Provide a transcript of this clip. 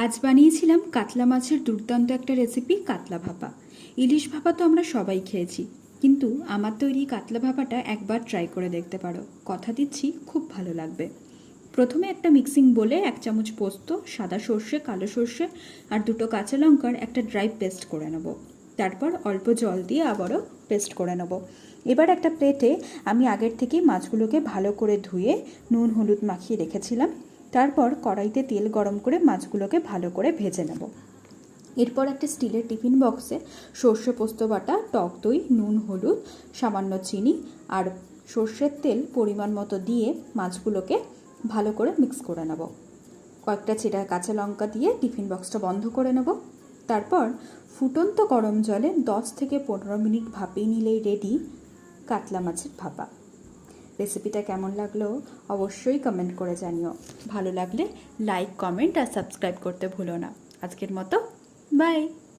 আজ বানিয়েছিলাম কাতলা মাছের দুর্দান্ত একটা রেসিপি, কাতলা ভাপা। ইলিশ ভাপা তো আমরা সবাই খেয়েছি, কিন্তু আমার তৈরি কাতলা ভাপাটা একবার ট্রাই করে দেখতে পারো। কথা দিচ্ছি খুব ভালো লাগবে। প্রথমে একটা মিক্সিং বোলে 1 চামচ পোস্ত, সাদা সর্ষে, কালো সর্ষে আর 2টো কাঁচা লঙ্কার একটা ড্রাই পেস্ট করে নেব। তারপর অল্প জল দিয়ে আবারও পেস্ট করে নেব। এবার একটা প্লেটে আমি আগের থেকেই মাছগুলোকে ভালো করে ধুয়ে নুন হলুদ মাখিয়ে রেখেছিলাম। তারপর কড়াইতে তেল গরম করে মাছগুলোকে ভালো করে ভেজে নেব। এরপর একটা স্টিলের টিফিন বক্সে সর্ষে পোস্ত বাটা, টক দই, নুন হলুদ, সামান্য চিনি আর সর্ষের তেল পরিমাণ মতো দিয়ে মাছগুলোকে ভালো করে মিক্স করে নেব। কয়েকটা চেরা কাঁচা লঙ্কা দিয়ে টিফিন বক্সটা বন্ধ করে নেব। তারপর ফুটন্ত গরম জলে 10 থেকে 15 মিনিট ভাপিয়ে নিলেই রেডি কাতলা মাছের ভাপা। রেসিপিটা কেমন লাগলো অবশ্যই কমেন্ট করে জানিও। ভালো লাগলে লাইক, কমেন্ট আর সাবস্ক্রাইব করতে ভুলো না। আজকের মতো বাই।